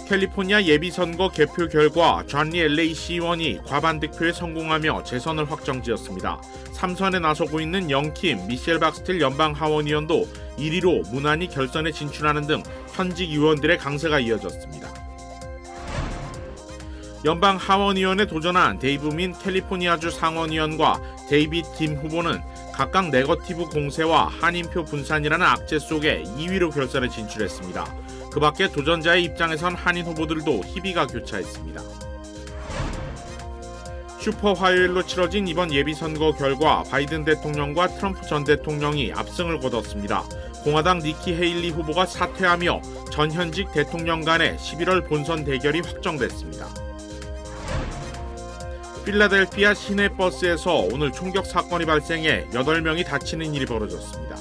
캘리포니아 예비선거 개표 결과 존리 LA 시의원이 과반 득표에 성공하며 재선을 확정지었습니다. 3선에 나서고 있는 영킴, 미셸 박스틸 연방하원의원도 1위로 무난히 결선에 진출하는 등 현직 의원들의 강세가 이어졌습니다. 연방하원의원에 도전한 데이브 민 캘리포니아주 상원의원과 데이빗 김 후보는 각각 네거티브 공세와 한인표 분산이라는 악재 속에 2위로 결선에 진출했습니다. 그 밖에 도전자의 입장에선 한인 후보들도 희비가 교차했습니다. 슈퍼 화요일로 치러진 이번 예비선거 결과 바이든 대통령과 트럼프 전 대통령이 압승을 거뒀습니다. 공화당 니키 헤일리 후보가 사퇴하며 전 현직 대통령 간의 11월 본선 대결이 확정됐습니다. 필라델피아 시내버스에서 오늘 총격 사건이 발생해 8명이 다치는 일이 벌어졌습니다.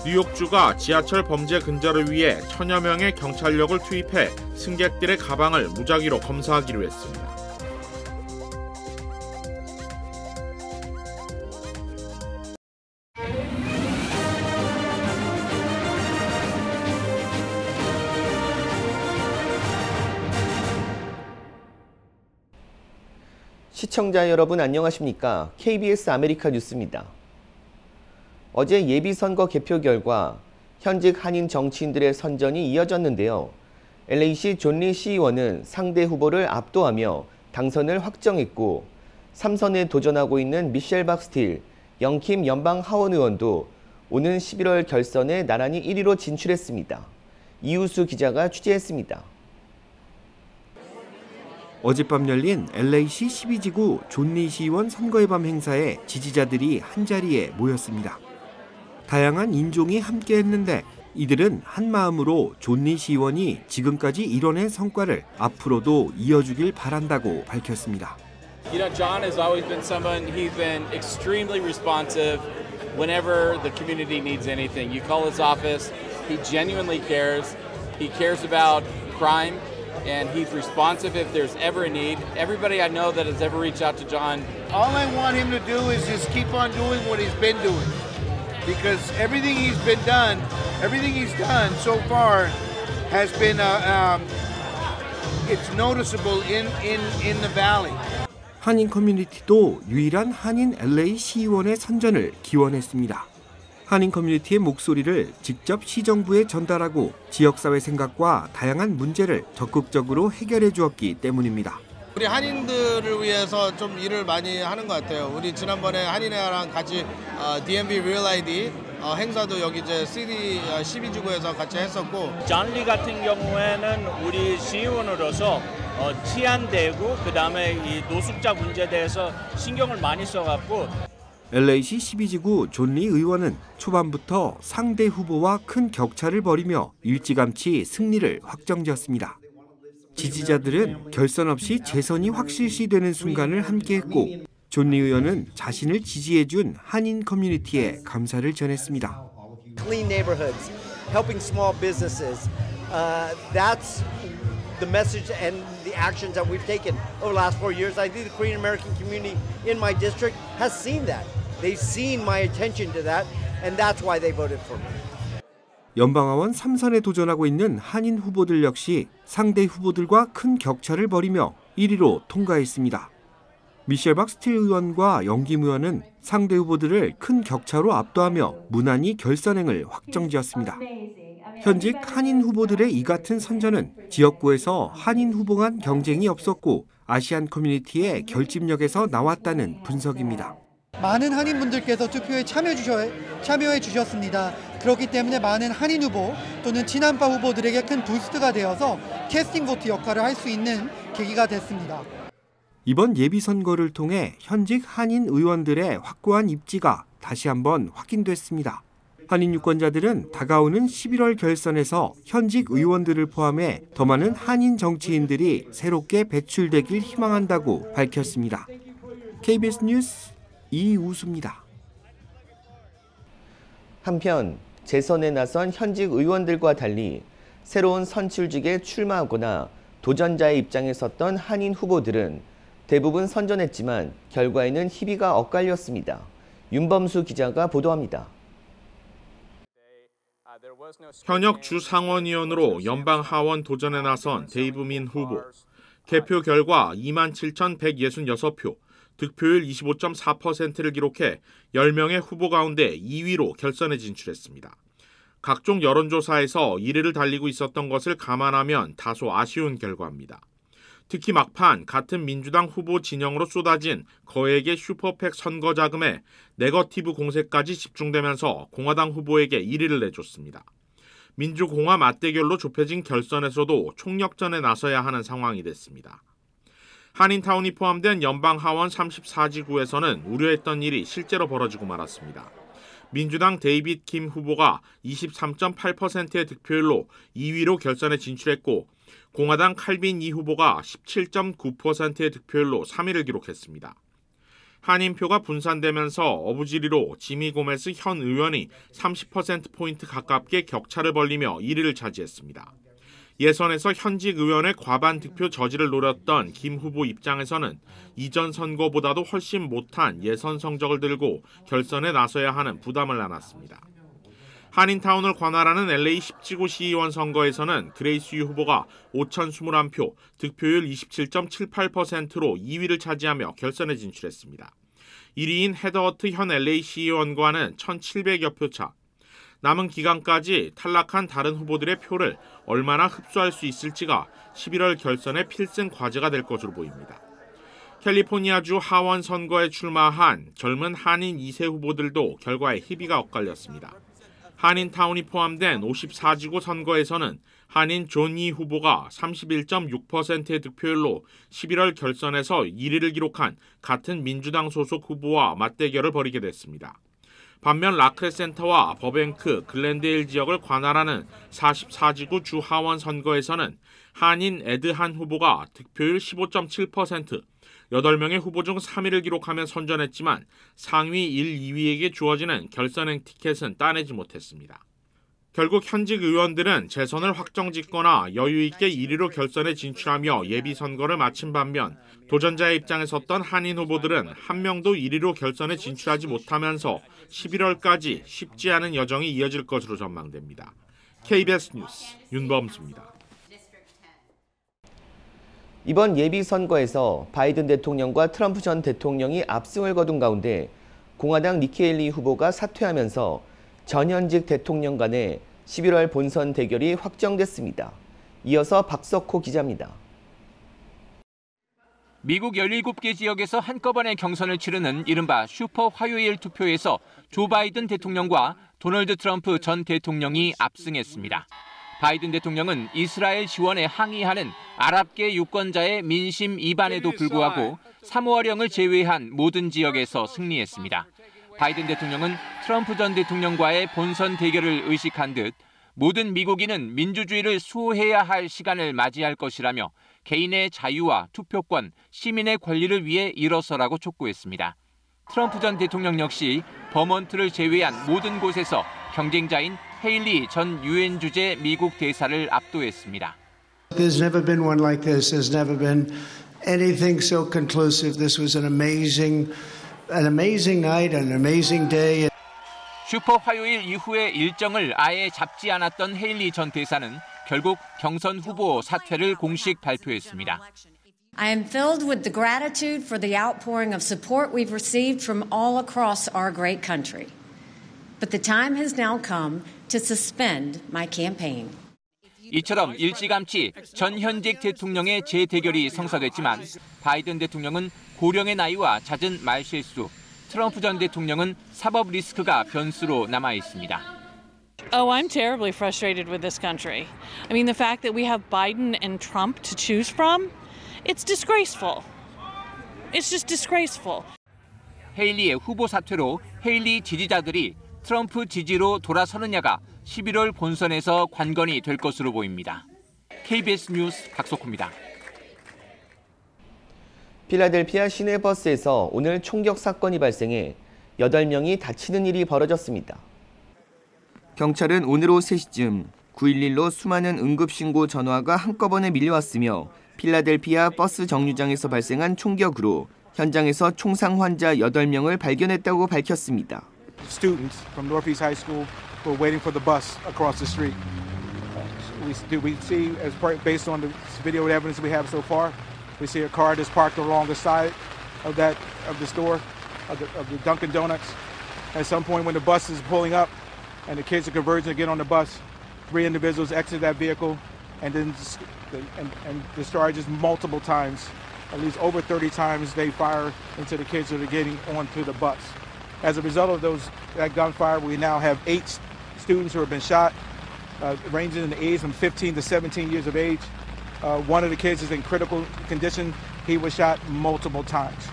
뉴욕주가 지하철 범죄 근절을 위해 1000여 명의 경찰력을 투입해 승객들의 가방을 무작위로 검사하기로 했습니다. 시청자 여러분 안녕하십니까? KBS 아메리카 뉴스입니다. 어제 예비선거 개표 결과 현직 한인 정치인들의 선전이 이어졌는데요. LA시 존리 시의원은 상대 후보를 압도하며 당선을 확정했고 3선에 도전하고 있는 미셸 박스틸, 영킴 연방 하원 의원도 오는 11월 결선에 나란히 1위로 진출했습니다. 이우수 기자가 취재했습니다. 어젯밤 열린 LA시 12지구 존리 시의원 선거의 밤 행사에 지지자들이 한자리에 모였습니다. 다양한 인종이 함께했는데 이들은 한마음으로 존리 시의원이 지금까지 이뤄낸 성과를 앞으로도 이어주길 바란다고 밝혔습니다. You know, John has always been someone, he's been extremely responsive whenever the community needs anything. You call his office, he genuinely cares. He cares about crime. And he's responsive if there's ever a need. Everybody I know that has ever reached out to John. All I want him to do is just keep on doing what he's been doing. Because everything he's done so far has been, it's noticeable in the valley. 한인 커뮤니티도 유일한 한인 LA 시의원의 선전을 기원했습니다. 한인 커뮤니티의 목소리를 직접 시정부에 전달하고 지역사회 생각과 다양한 문제를 적극적으로 해결해 주었기 때문입니다. 우리 한인들을 위해서 좀 일을 많이 하는 것 같아요. 우리 지난번에 한인회랑 같이 DMV Real ID 행사도 여기 이제 CD 12지구에서 같이 했었고. 존리 같은 경우에는 우리 시의원으로서 치안되고 그다음에 이 노숙자 문제에 대해서 신경을 많이 써갖고. LA시 12지구 존리 의원은 초반부터 상대 후보와 큰 격차를 벌이며 일찌감치 승리를 확정지었습니다. 지지자들은 결선 없이 재선이 확실시되는 순간을 함께했고 존리 의원은 자신을 지지해준 한인 커뮤니티에 감사를 전했습니다. Clean neighborhoods, helping small businesses. That's the message and the actions that we've taken over the last 4 years. I think the Korean American community in my district has seen that. They've seen my attention to that, and that's why they voted for me. 연방하원 3선에 도전하고 있는 한인 후보들 역시 상대 후보들과 큰 격차를 벌이며 1위로 통과했습니다. 미셸 박스틸 의원과 영김 의원은 상대 후보들을 큰 격차로 압도하며 무난히 결선행을 확정지었습니다. 현직 한인 후보들의 이 같은 선전은 지역구에서 한인 후보 간 경쟁이 없었고 아시안 커뮤니티의 결집력에서 나왔다는 분석입니다. 많은 한인분들께서 투표에 참여해 주셨습니다. 그렇기 때문에 많은 한인 후보 또는 친한파 후보들에게 큰 부스트가 되어서 캐스팅 보트 역할을 할 수 있는 계기가 됐습니다. 이번 예비선거를 통해 현직 한인 의원들의 확고한 입지가 다시 한번 확인됐습니다. 한인 유권자들은 다가오는 11월 결선에서 현직 의원들을 포함해 더 많은 한인 정치인들이 새롭게 배출되길 희망한다고 밝혔습니다. KBS 뉴스 이우수입니다. 한편 재선에 나선 현직 의원들과 달리 새로운 선출직에 출마하거나 도전자의 입장에 섰던 한인 후보들은 대부분 선전했지만 결과에는 희비가 엇갈렸습니다. 윤범수 기자가 보도합니다. 현역 주 상원의원으로 연방 하원 도전에 나선 데이브 민 후보. 개표 결과 27,166표, 득표율 25.4%를 기록해 10명의 후보 가운데 2위로 결선에 진출했습니다. 각종 여론조사에서 1위를 달리고 있었던 것을 감안하면 다소 아쉬운 결과입니다. 특히 막판 같은 민주당 후보 진영으로 쏟아진 거액의 슈퍼팩 선거 자금에 네거티브 공세까지 집중되면서 공화당 후보에게 1위를 내줬습니다. 민주공화 맞대결로 좁혀진 결선에서도 총력전에 나서야 하는 상황이 됐습니다. 한인타운이 포함된 연방 하원 34지구에서는 우려했던 일이 실제로 벌어지고 말았습니다. 민주당 데이빗 김 후보가 23.8%의 득표율로 2위로 결선에 진출했고 공화당 칼빈 이 후보가 17.9%의 득표율로 3위를 기록했습니다. 한인표가 분산되면서 어부지리로 지미 고메스 현 의원이 30%포인트 가깝게 격차를 벌리며 1위를 차지했습니다. 예선에서 현직 의원의 과반 득표 저지를 노렸던 김 후보 입장에서는 이전 선거보다도 훨씬 못한 예선 성적을 들고 결선에 나서야 하는 부담을 안았습니다. 한인타운을 관할하는 LA 10지구 시의원 선거에서는 그레이스 유 후보가 5,021표, 득표율 27.78%로 2위를 차지하며 결선에 진출했습니다. 1위인 헤더허트 현 LA 시의원과는 1,700여 표 차. 남은 기간까지 탈락한 다른 후보들의 표를 얼마나 흡수할 수 있을지가 11월 결선의 필승 과제가 될 것으로 보입니다. 캘리포니아주 하원 선거에 출마한 젊은 한인 2세 후보들도 결과에 희비가 엇갈렸습니다. 한인타운이 포함된 54지구 선거에서는 한인 존 이 후보가 31.6%의 득표율로 11월 결선에서 1위를 기록한 같은 민주당 소속 후보와 맞대결을 벌이게 됐습니다. 반면 라크레 센터와 버뱅크, 글렌데일 지역을 관할하는 44지구 주 하원 선거에서는 한인 에드 한 후보가 득표율 15.7%, 8명의 후보 중 3위를 기록하며 선전했지만 상위 1, 2위에게 주어지는 결선행 티켓은 따내지 못했습니다. 결국 현직 의원들은 재선을 확정짓거나 여유있게 1위로 결선에 진출하며 예비선거를 마친 반면 도전자의 입장에 섰던 한인 후보들은 한 명도 1위로 결선에 진출하지 못하면서 11월까지 쉽지 않은 여정이 이어질 것으로 전망됩니다. KBS 뉴스 윤범수입니다. 이번 예비선거에서 바이든 대통령과 트럼프 전 대통령이 압승을 거둔 가운데 공화당 니키 헤일리 후보가 사퇴하면서 전현직 대통령 간의 11월 본선 대결이 확정됐습니다. 이어서 박석호 기자입니다. 미국 17개 지역에서 한꺼번에 경선을 치르는 이른바 슈퍼 화요일 투표에서 조 바이든 대통령과 도널드 트럼프 전 대통령이 압승했습니다. 바이든 대통령은 이스라엘 지원에 항의하는 아랍계 유권자의 민심 이반에도 불구하고 사모아령을 제외한 모든 지역에서 승리했습니다. 바이든 대통령은 트럼프 전 대통령과의 본선 대결을 의식한 듯 모든 미국인은 민주주의를 수호해야 할 시간을 맞이할 것이라며 개인의 자유와 투표권, 시민의 권리를 위해 일어서라고 촉구했습니다. 트럼프 전 대통령 역시 버몬트를 제외한 모든 곳에서 경쟁자인 헤일리 전 유엔 주재 미국 대사를 압도했습니다. There's never been one like this. There's never been anything so conclusive. This was an amazing night, an amazing day. 슈퍼 화요일 이후의 일정을 아예 잡지 않았던 헤일리 전 대사는 결국 경선 후보 사퇴를 공식 발표했습니다. I am filled with the gratitude for the outpouring of support we've received from all across our great country. But the time has now come to suspend my campaign. 이처럼 일찌감치 전 현직 대통령의 재대결이 성사됐지만 바이든 대통령은 고령의 나이와 잦은 말실수, 트럼프 전 대통령은 사법 리스크가 변수로 남아 있습니다. Oh, I'm terribly frustrated with this country. I mean, the fact that we have Biden and Trump to choose from, it's disgraceful. It's just disgraceful. 헤일리의 후보 사퇴로 헤일리 지지자들이 트럼프 지지로 돌아서느냐가 11월 본선에서 관건이 될 것으로 보입니다. KBS 뉴스 박석호입니다. 필라델피아 시내버스에서 오늘 총격 사건이 발생해 8명이 다치는 일이 벌어졌습니다. 경찰은 오늘 오후 3시쯤 911로 수많은 응급신고 전화가 한꺼번에 밀려왔으며 필라델피아 버스 정류장에서 발생한 총격으로 현장에서 총상 환자 8명을 발견했다고 밝혔습니다. Students from Northeast High School who are waiting for the bus across the street. We see, based on the video evidence we have so far, we see a car that's parked along the side of the store, of the Dunkin' Donuts. At some point when the bus is pulling up and the kids are converging to get on the bus, 3 individuals exit that vehicle and then discharges multiple times. At least over 30 times they fire into the kids that are getting onto the bus. As a result of that gunfire, we now have 8 students who have been shot, ranging in the age from 15 to 17 years of age. One of the kids is in critical condition. He was shot multiple times.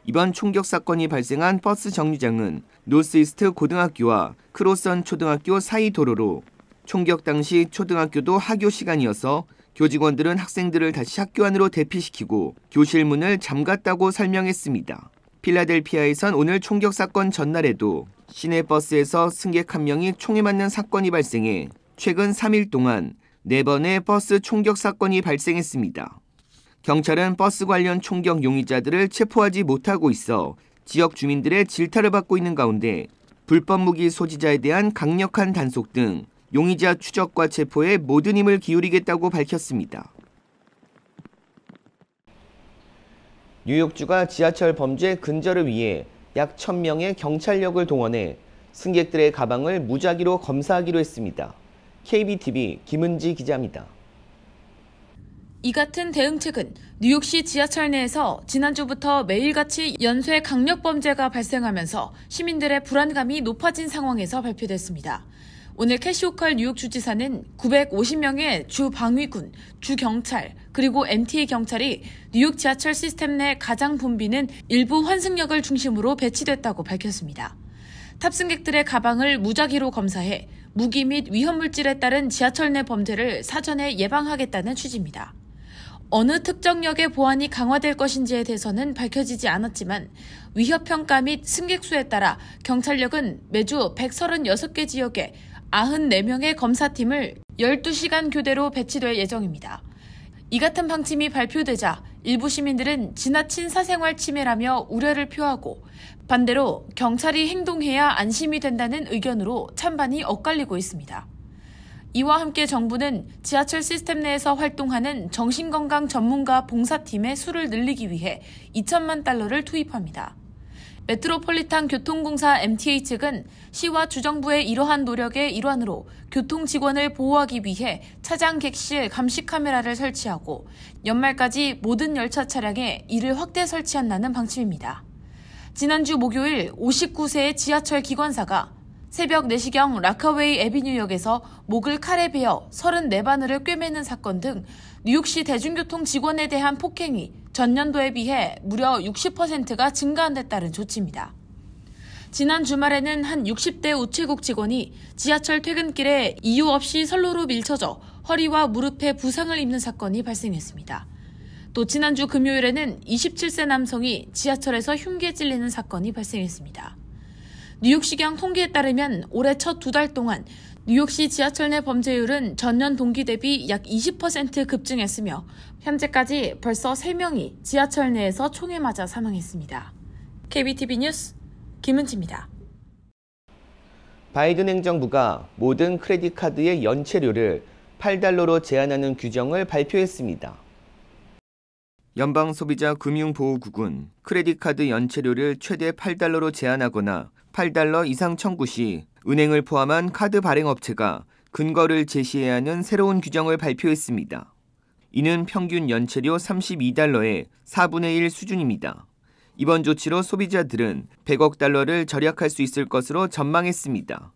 이번 총격 사건이 발생한 버스 정류장은 노스이스트 고등학교와 크로선 초등학교 사이 도로로 총격 당시 초등학교도 하교 시간이어서 교직원들은 학생들을 다시 학교 안으로 대피시키고 교실 문을 잠갔다고 설명했습니다. 필라델피아에선 오늘 총격 사건 전날에도 시내 버스에서 승객 한 명이 총에 맞는 사건이 발생해 최근 3일 동안 4번의 버스 총격 사건이 발생했습니다. 경찰은 버스 관련 총격 용의자들을 체포하지 못하고 있어 지역 주민들의 질타를 받고 있는 가운데 불법 무기 소지자에 대한 강력한 단속 등 용의자 추적과 체포에 모든 힘을 기울이겠다고 밝혔습니다. 뉴욕주가 지하철 범죄 근절을 위해 약 1,000명의 경찰력을 동원해 승객들의 가방을 무작위로 검사하기로 했습니다. KBTV 김은지 기자입니다. 이 같은 대응책은 뉴욕시 지하철 내에서 지난주부터 매일같이 연쇄 강력범죄가 발생하면서 시민들의 불안감이 높아진 상황에서 발표됐습니다. 오늘 캐시 호컬 뉴욕주지사는 950명의 주 방위군, 주 경찰, 그리고 MTA 경찰이 뉴욕 지하철 시스템 내 가장 붐비는 일부 환승역을 중심으로 배치됐다고 밝혔습니다. 탑승객들의 가방을 무작위로 검사해 무기 및 위험물질에 따른 지하철 내 범죄를 사전에 예방하겠다는 취지입니다. 어느 특정 역의 보안이 강화될 것인지에 대해서는 밝혀지지 않았지만 위협평가 및 승객 수에 따라 경찰력은 매주 136개 지역에 94명의 검사팀을 12시간 교대로 배치될 예정입니다. 이 같은 방침이 발표되자 일부 시민들은 지나친 사생활 침해라며 우려를 표하고 반대로 경찰이 행동해야 안심이 된다는 의견으로 찬반이 엇갈리고 있습니다. 이와 함께 정부는 지하철 시스템 내에서 활동하는 정신건강 전문가 봉사팀의 수를 늘리기 위해 2천만 달러를 투입합니다. 메트로폴리탄 교통공사 MTA 측은 시와 주정부의 이러한 노력의 일환으로 교통 직원을 보호하기 위해 차량 객실 감시 카메라를 설치하고 연말까지 모든 열차 차량에 이를 확대 설치한다는 방침입니다. 지난주 목요일 59세의 지하철 기관사가 새벽 4시경 라카웨이 애비뉴역에서 목을 칼에 베어 34바늘을 꿰매는 사건 등 뉴욕시 대중교통 직원에 대한 폭행이 전년도에 비해 무려 60%가 증가한 데 따른 조치입니다. 지난 주말에는 한 60대 우체국 직원이 지하철 퇴근길에 이유 없이 선로로 밀쳐져 허리와 무릎에 부상을 입는 사건이 발생했습니다. 또 지난주 금요일에는 27세 남성이 지하철에서 흉기에 찔리는 사건이 발생했습니다. 뉴욕시경 통계에 따르면 올해 첫 2달 동안 뉴욕시 지하철 내 범죄율은 전년 동기 대비 약 20% 급증했으며 현재까지 벌써 3명이 지하철 내에서 총에 맞아 사망했습니다. KBTV 뉴스 김은지입니다. 바이든 행정부가 모든 크레딧 카드의 연체료를 $8로 제한하는 규정을 발표했습니다. 연방소비자금융보호국은 크레딧 카드 연체료를 최대 $8로 제한하거나 $8 이상 청구 시 은행을 포함한 카드 발행업체가 근거를 제시해야 하는 새로운 규정을 발표했습니다. 이는 평균 연체료 $32의 4분의 1 수준입니다. 이번 조치로 소비자들은 $100억 달러를 절약할 수 있을 것으로 전망했습니다.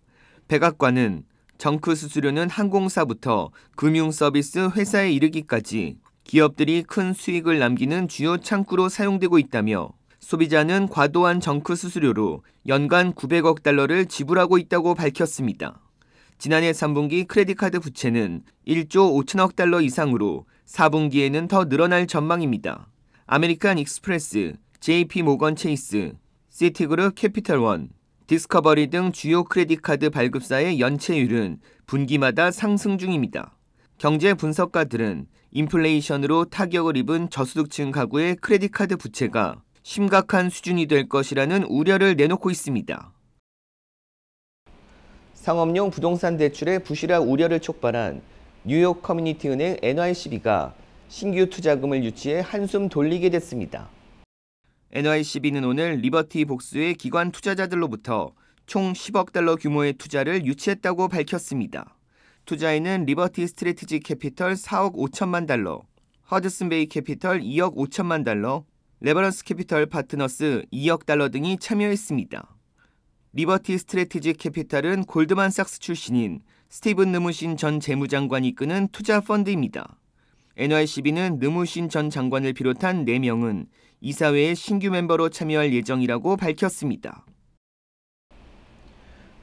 백악관은 정크 수수료는 항공사부터 금융서비스 회사에 이르기까지 기업들이 큰 수익을 남기는 주요 창구로 사용되고 있다며 소비자는 과도한 정크 수수료로 연간 $900억 달러를 지불하고 있다고 밝혔습니다. 지난해 3분기 크레딧카드 부채는 1조 5천억 달러 이상으로 4분기에는 더 늘어날 전망입니다. 아메리칸 익스프레스, JP 모건 체이스, 시티그룹 캐피털원, 디스커버리 등 주요 크레딧카드 발급사의 연체율은 분기마다 상승 중입니다. 경제 분석가들은 인플레이션으로 타격을 입은 저소득층 가구의 크레딧카드 부채가 심각한 수준이 될 것이라는 우려를 내놓고 있습니다. 상업용 부동산 대출의 부실화 우려를 촉발한 뉴욕 커뮤니티 은행 NYCB가 신규 투자금을 유치해 한숨 돌리게 됐습니다. NYCB는 오늘 리버티 복수의 기관 투자자들로부터 총 10억 달러 규모의 투자를 유치했다고 밝혔습니다. 투자에는 리버티 스트래티지 캐피털 4억 5천만 달러, 허드슨 베이 캐피털 2억 5천만 달러, 레버런스 캐피털 파트너스 2억 달러 등이 참여했습니다. 리버티 스트래티지 캐피털은 골드만삭스 출신인 스티븐 느무신 전 재무장관이 이끄는 투자 펀드입니다. NYCB는 느무신 전 장관을 비롯한 4명은 이사회의 신규 멤버로 참여할 예정이라고 밝혔습니다.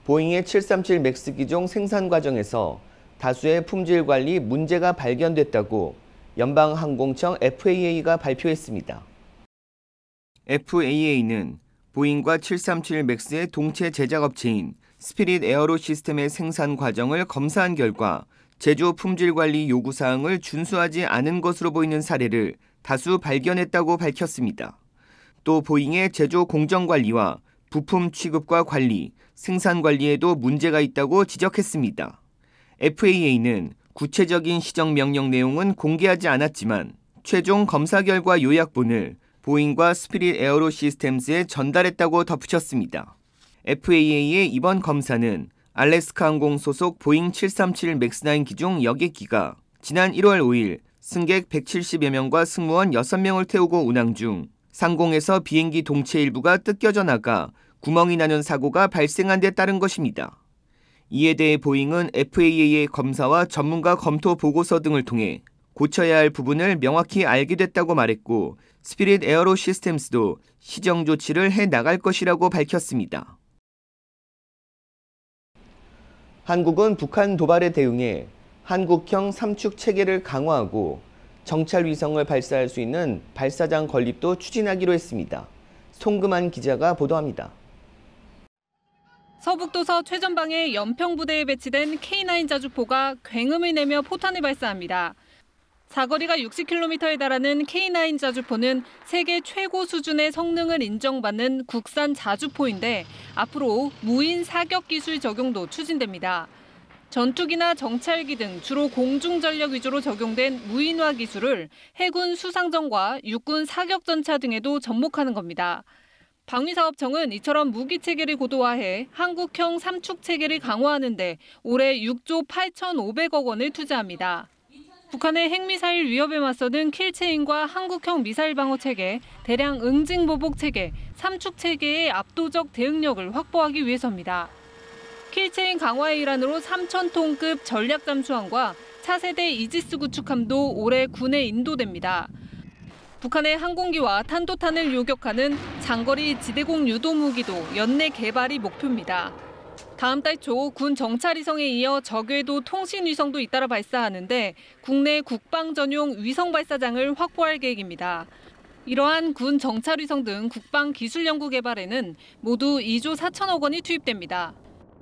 보잉의 737 맥스 기종 생산 과정에서 다수의 품질 관리 문제가 발견됐다고 연방항공청 FAA가 발표했습니다. FAA는 보잉과 737 맥스의 동체 제작업체인 스피릿 에어로 시스템의 생산 과정을 검사한 결과 제조 품질 관리 요구사항을 준수하지 않은 것으로 보이는 사례를 다수 발견했다고 밝혔습니다. 또 보잉의 제조 공정 관리와 부품 취급과 관리, 생산 관리에도 문제가 있다고 지적했습니다. FAA는 구체적인 시정 명령 내용은 공개하지 않았지만 최종 검사 결과 요약본을 보잉과 스피릿 에어로 시스템스에 전달했다고 덧붙였습니다. FAA의 이번 검사는 알래스카 항공 소속 보잉 737 맥스9 기종 여객기가 지난 1월 5일 승객 170여 명과 승무원 6명을 태우고 운항 중 상공에서 비행기 동체 일부가 뜯겨져 나가 구멍이 나는 사고가 발생한 데 따른 것입니다. 이에 대해 보잉은 FAA의 검사와 전문가 검토 보고서 등을 통해 고쳐야 할 부분을 명확히 알게 됐다고 말했고 스피릿 에어로 시스템스도 시정 조치를 해 나갈 것이라고 밝혔습니다. 한국은 북한 도발에 대응해 한국형 삼축 체계를 강화하고 정찰 위성을 발사할 수 있는 발사장 건립도 추진하기로 했습니다. 송금한 기자가 보도합니다. 서북도서 최전방의 연평부대에 배치된 K9 자주포가 굉음을 내며 포탄을 발사합니다. 사거리가 60km에 달하는 K9 자주포는 세계 최고 수준의 성능을 인정받는 국산 자주포인데 앞으로 무인 사격 기술 적용도 추진됩니다. 전투기나 정찰기 등 주로 공중전력 위주로 적용된 무인화 기술을 해군 수상전과 육군 사격전차 등에도 접목하는 겁니다. 방위사업청은 이처럼 무기체계를 고도화해 한국형 삼축체계를 강화하는 데 올해 6조 8,500억 원을 투자합니다. 북한의 핵미사일 위협에 맞서는 킬체인과 한국형 미사일 방어체계, 대량 응징보복체계, 삼축체계의 압도적 대응력을 확보하기 위해서입니다. 킬체인 강화의 일환으로 3,000톤급 전략잠수함과 차세대 이지스 구축함도 올해 군에 인도됩니다. 북한의 항공기와 탄도탄을 요격하는 장거리 지대공 유도무기도 연내 개발이 목표입니다. 다음 달 초 군 정찰위성에 이어 적외도 통신위성도 잇따라 발사하는데 국내 국방 전용 위성 발사장을 확보할 계획입니다. 이러한 군 정찰위성 등 국방 기술 연구 개발에는 모두 2조 4천억 원이 투입됩니다.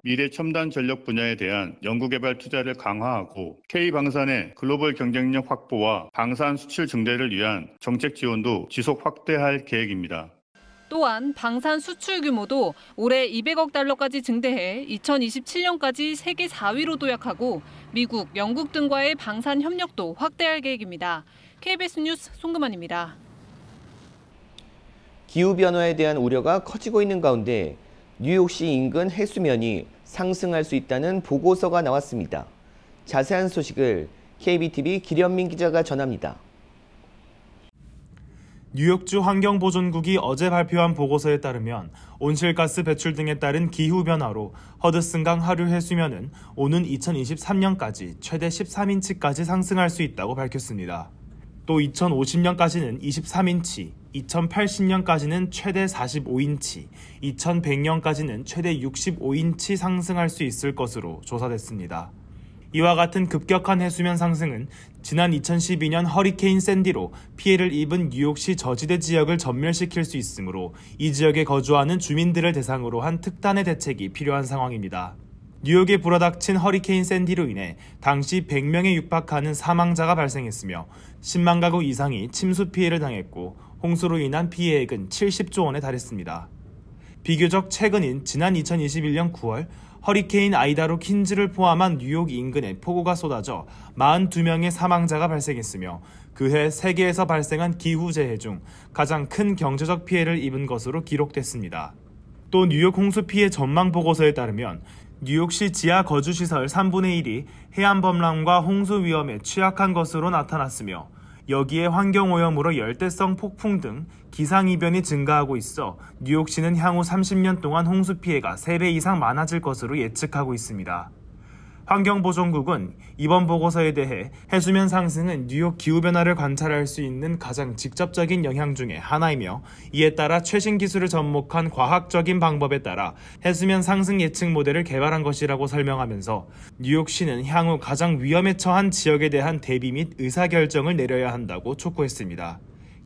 미래 첨단 전력 분야에 대한 연구개발 투자를 강화하고 K방산의 글로벌 경쟁력 확보와 방산 수출 증대를 위한 정책 지원도 지속 확대할 계획입니다. 또한 방산 수출 규모도 올해 200억 달러까지 증대해 2027년까지 세계 4위로 도약하고 미국, 영국 등과의 방산 협력도 확대할 계획입니다. KBS 뉴스 송금환입니다. 기후변화에 대한 우려가 커지고 있는 가운데 뉴욕시 인근 해수면이 상승할 수 있다는 보고서가 나왔습니다. 자세한 소식을 KBTV 기련민 기자가 전합니다. 뉴욕주 환경보존국이 어제 발표한 보고서에 따르면 온실가스 배출 등에 따른 기후변화로 허드슨강 하류 해수면은 오는 2023년까지 최대 13인치까지 상승할 수 있다고 밝혔습니다. 또 2050년까지는 23인치, 2080년까지는 최대 45인치, 2100년까지는 최대 65인치 상승할 수 있을 것으로 조사됐습니다. 이와 같은 급격한 해수면 상승은 지난 2012년 허리케인 샌디로 피해를 입은 뉴욕시 저지대 지역을 전멸시킬 수 있으므로 이 지역에 거주하는 주민들을 대상으로 한 특단의 대책이 필요한 상황입니다. 뉴욕에 불어닥친 허리케인 샌디로 인해 당시 100명에 육박하는 사망자가 발생했으며 10만 가구 이상이 침수 피해를 당했고 홍수로 인한 피해액은 70조 원에 달했습니다. 비교적 최근인 지난 2021년 9월 허리케인 아이다로 퀸즈를 포함한 뉴욕 인근에 폭우가 쏟아져 42명의 사망자가 발생했으며 그해 세계에서 발생한 기후재해 중 가장 큰 경제적 피해를 입은 것으로 기록됐습니다. 또 뉴욕 홍수 피해 전망 보고서에 따르면 뉴욕시 지하 거주시설 3분의 1이 해안 범람과 홍수 위험에 취약한 것으로 나타났으며 여기에 환경오염으로 열대성 폭풍 등 기상이변이 증가하고 있어 뉴욕시는 향후 30년 동안 홍수 피해가 3배 이상 많아질 것으로 예측하고 있습니다. 환경보존국은 이번 보고서에 대해 해수면 상승은 뉴욕 기후변화를 관찰할 수 있는 가장 직접적인 영향 중에 하나이며 이에 따라 최신 기술을 접목한 과학적인 방법에 따라 해수면 상승 예측 모델을 개발한 것이라고 설명하면서 뉴욕시는 향후 가장 위험에 처한 지역에 대한 대비 및 의사결정을 내려야 한다고 촉구했습니다.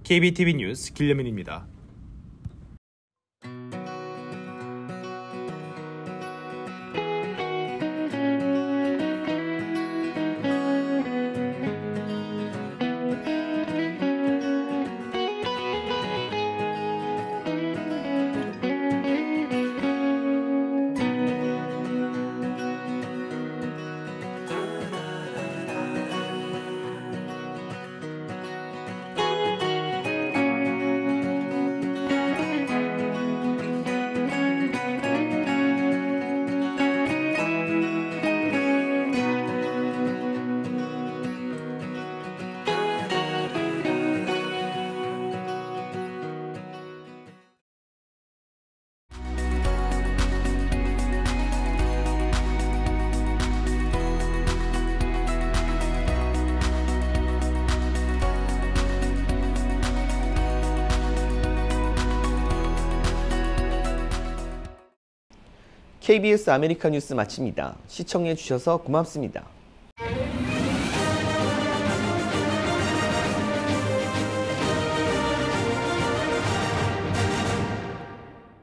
KBTV 뉴스 길려민입니다. KBS 아메리카 뉴스 마칩니다. 시청해 주셔서 고맙습니다.